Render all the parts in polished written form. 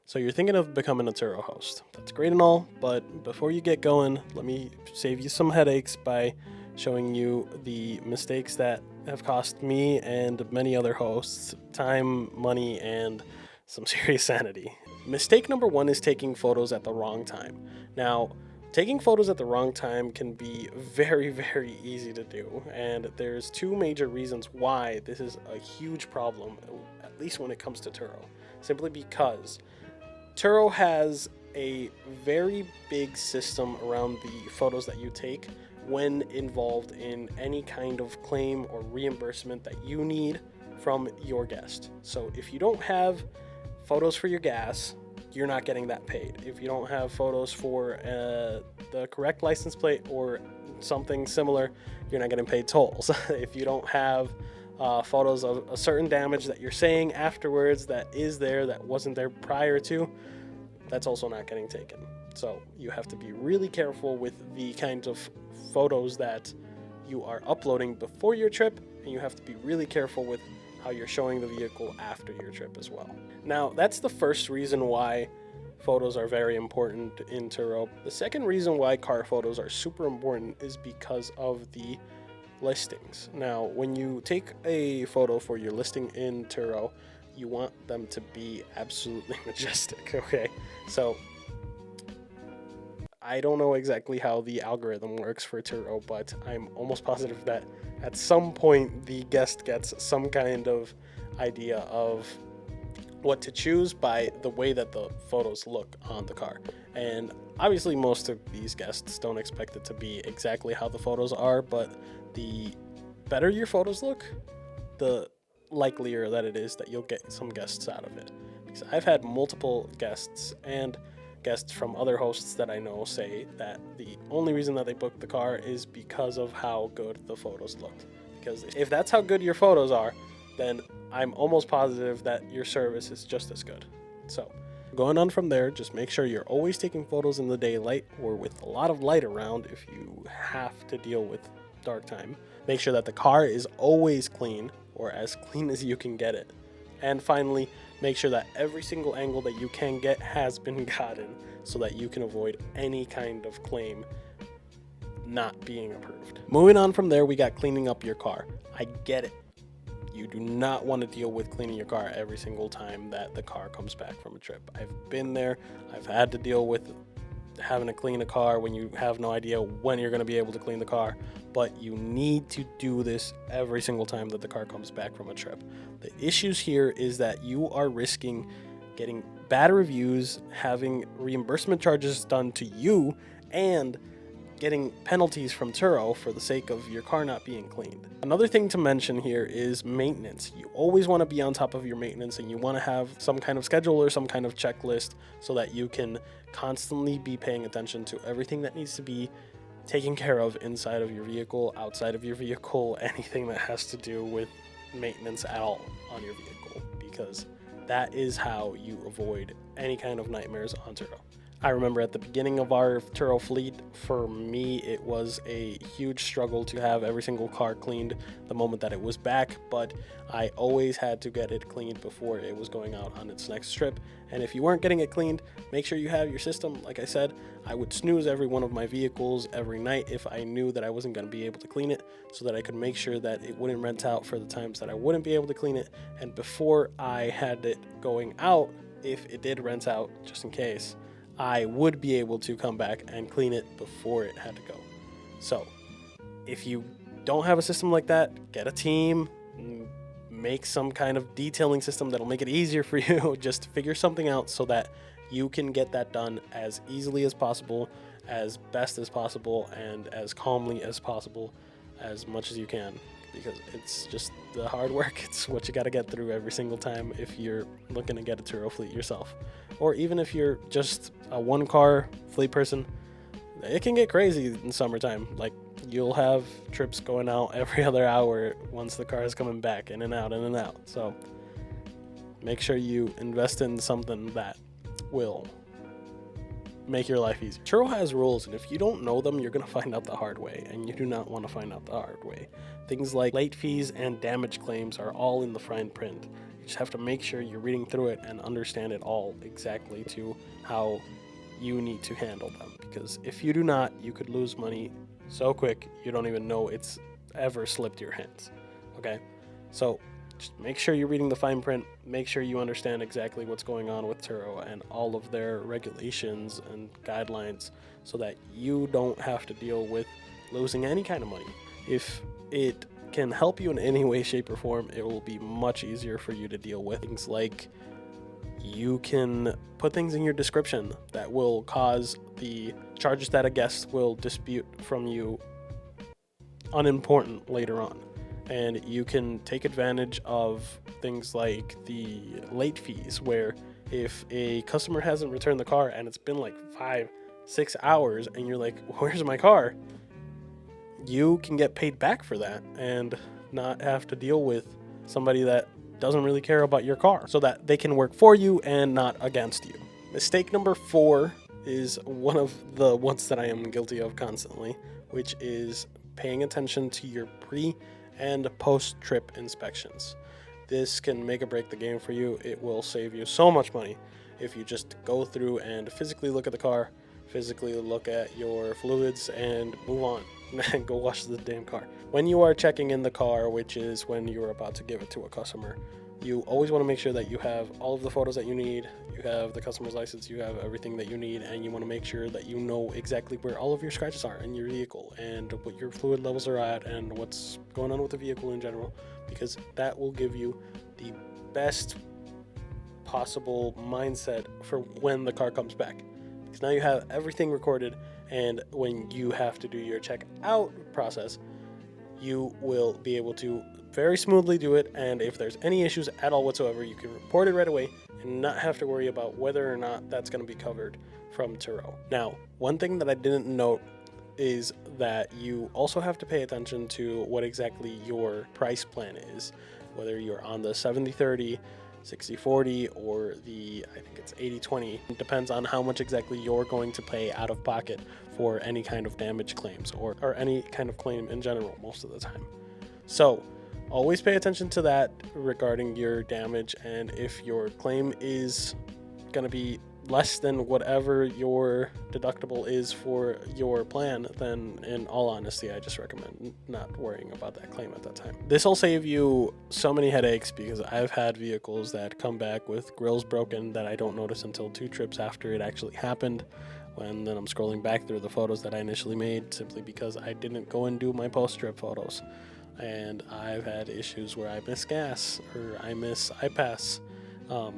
So you're thinking of becoming a Turo host. That's great and all, but before you get going, let me save you some headaches by showing you the mistakes that have cost me and many other hosts time, money, and some serious sanity. Mistake number one is taking photos at the wrong time. Now, taking photos at the wrong time can be very, very easy to do, and there's two major reasons why this is a huge problem, at least when it comes to Turo. Simply because Turo has a very big system around the photos that you take when involved in any kind of claim or reimbursement that you need from your guest. So if you don't have photos for your gas, you're not getting that paid. If you don't have photos for the correct license plate or something similar, you're not getting paid tolls. If you don't have photos of a certain damage that you're saying afterwards that is there that wasn't there prior to, that's also not getting taken. So you have to be really careful with the kinds of photos that you are uploading before your trip, and you have to be really careful with how you're showing the vehicle after your trip as well. Now, that's the first reason why photos are very important in Turo. The second reason why car photos are super important is because of the listings. Now, when you take a photo for your listing in Turo, you want them to be absolutely majestic, okay? So I don't know exactly how the algorithm works for Turo, but I'm almost positive that at some point the guest gets some kind of idea of what to choose by the way that the photos look on the car. And obviously most of these guests don't expect it to be exactly how the photos are, but the better your photos look, the likelier that it is that you'll get some guests out of it. Because I've had multiple guests and guests from other hosts that I know say that the only reason that they booked the car is because of how good the photos looked. Because if that's how good your photos are, then I'm almost positive that your service is just as good. So going on from there, just make sure you're always taking photos in the daylight or with a lot of light around if you have to deal with dark time. Make sure that the car is always clean, or as clean as you can get it. And finally, make sure that every single angle that you can get has been gotten so that you can avoid any kind of claim not being approved. Moving on from there, we got cleaning up your car. I get it. You do not want to deal with cleaning your car every single time that the car comes back from a trip. I've been there. I've had to deal with having to clean a car when you have no idea when you're going to be able to clean the car, but you need to do this every single time that the car comes back from a trip. The issues here is that you are risking getting bad reviews, having reimbursement charges done to you, and getting penalties from Turo for the sake of your car not being cleaned. Another thing to mention here is maintenance. You always want to be on top of your maintenance, and you want to have some kind of schedule or some kind of checklist so that you can constantly be paying attention to everything that needs to be taken care of inside of your vehicle, outside of your vehicle, anything that has to do with maintenance at all on your vehicle, because that is how you avoid any kind of nightmares on Turo. I remember at the beginning of our Turo fleet, for me, it was a huge struggle to have every single car cleaned the moment that it was back, but I always had to get it cleaned before it was going out on its next trip. And if you weren't getting it cleaned, make sure you have your system. Like I said, I would snooze every one of my vehicles every night if I knew that I wasn't going to be able to clean it, so that I could make sure that it wouldn't rent out for the times that I wouldn't be able to clean it. And before I had it going out, if it did rent out, just in case, I would be able to come back and clean it before it had to go. So if you don't have a system like that, get a team, make some kind of detailing system that'll make it easier for you. Just figure something out so that you can get that done as easily as possible, as best as possible, and as calmly as possible, as much as you can, because it's just the hard work. It's what you got to get through every single time if you're looking to get a Turo fleet yourself. Or even if you're just a one-car fleet person, it can get crazy in summertime. Like, you'll have trips going out every other hour once the car is coming back, in and out, in and out. So make sure you invest in something that will make your life easier. Turo has rules, and if you don't know them, you're going to find out the hard way, and you do not want to find out the hard way. Things like late fees and damage claims are all in the fine print. You just have to make sure you're reading through it and understand it all exactly to how you need to handle them. Because if you do not, you could lose money so quick you don't even know it's ever slipped your hands. Okay? So just make sure you're reading the fine print. Make sure you understand exactly what's going on with Turo and all of their regulations and guidelines so that you don't have to deal with losing any kind of money. If it can help you in any way, shape, or form, it will be much easier for you to deal with things like you can put things in your description that will cause the charges that a guest will dispute from you unimportant later on. And you can take advantage of things like the late fees, where if a customer hasn't returned the car and it's been like 5-6 hours and you're like, where's my car? You can get paid back for that and not have to deal with somebody that doesn't really care about your car, so that they can work for you and not against you. Mistake number 4 is one of the ones that I am guilty of constantly, which is paying attention to your pre and post-trip inspections. This can make or break the game for you. It will save you so much money if you just go through and physically look at the car, physically look at your fluids, and move on and go wash the damn car. When you are checking in the car, which is when you're about to give it to a customer, you always want to make sure that you have all of the photos that you need, you have the customer's license, you have everything that you need, and you want to make sure that you know exactly where all of your scratches are in your vehicle and what your fluid levels are at and what's going on with the vehicle in general, because that will give you the best possible mindset for when the car comes back. Because now you have everything recorded, and when you have to do your checkout process, you will be able to very smoothly do it, and if there's any issues at all whatsoever, you can report it right away and not have to worry about whether or not that's going to be covered from Turo. Now, one thing that I didn't note is that you also have to pay attention to what exactly your price plan is, whether you're on the 70/30, 60/40, or the, I think it's 80/20. It depends on how much exactly you're going to pay out of pocket for any kind of damage claims or any kind of claim in general most of the time. So always pay attention to that regarding your damage, and if your claim is going to be less than whatever your deductible is for your plan, then in all honesty, I just recommend not worrying about that claim at that time. This will save you so many headaches, because I've had vehicles that come back with grills broken that I don't notice until 2 trips after it actually happened, when then I'm scrolling back through the photos that I initially made simply because I didn't go and do my post-trip photos. And I've had issues where I miss gas or I miss iPass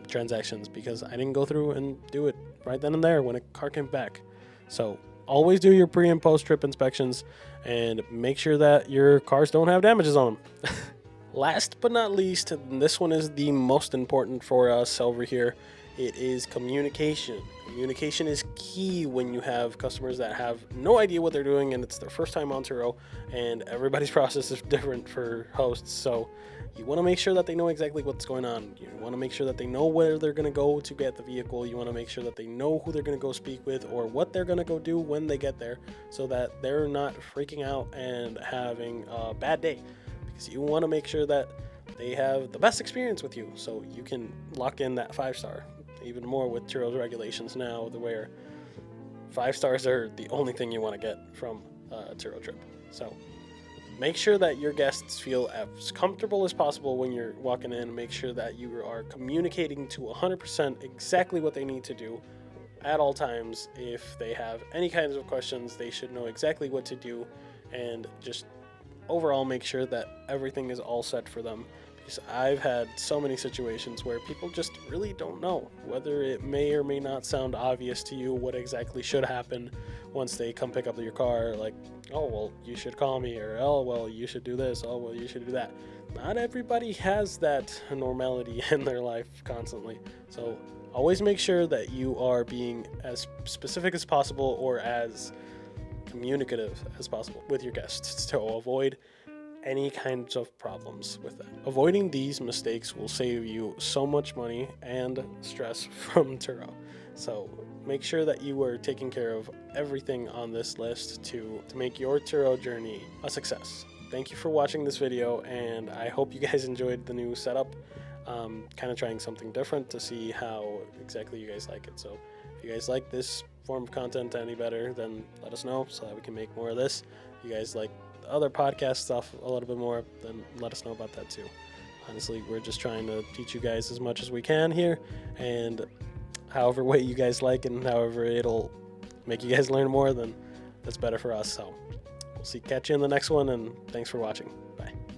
transactions because I didn't go through and do it right then and there when a car came back. So always do your pre and post trip inspections and make sure that your cars don't have damages on them. Last but not least, this one is the most important for us over here. It is communication. Communication is key when you have customers that have no idea what they're doing and it's their first time on Turo, and everybody's process is different for hosts. So you want to make sure that they know exactly what's going on. You want to make sure that they know where they're going to go to get the vehicle. You want to make sure that they know who they're going to go speak with or what they're going to go do when they get there, so that they're not freaking out and having a bad day, because you want to make sure that they have the best experience with you so you can lock in that 5-star. Even more with Turo's regulations now, where 5 stars are the only thing you want to get from a Turo trip. So make sure that your guests feel as comfortable as possible when you're walking in. Make sure that you are communicating to 100% exactly what they need to do at all times. If they have any kinds of questions, they should know exactly what to do, and just overall make sure that everything is all set for them. Because I've had so many situations where people just really don't know, whether it may or may not sound obvious to you what exactly should happen once they come pick up your car. Like, oh, well, you should call me, or oh, well, you should do this, oh, well, you should do that. Not everybody has that normality in their life constantly. So always make sure that you are being as specific as possible or as communicative as possible with your guests to avoid any kinds of problems with that. Avoiding these mistakes will save you so much money and stress from Turo. So make sure that you are taking care of everything on this list to make your Turo journey a success. Thank you for watching this video, and I hope you guys enjoyed the new setup. kind of trying something different to see how exactly you guys like it. So if you guys like this form of content any better, then let us know so that we can make more of this. If you guys like the other podcast stuff a little bit more, then let us know about that too. Honestly, we're just trying to teach you guys as much as we can here, and however way you guys like and however it'll make you guys learn more, then that's better for us. So we'll catch you in the next one, and thanks for watching. Bye.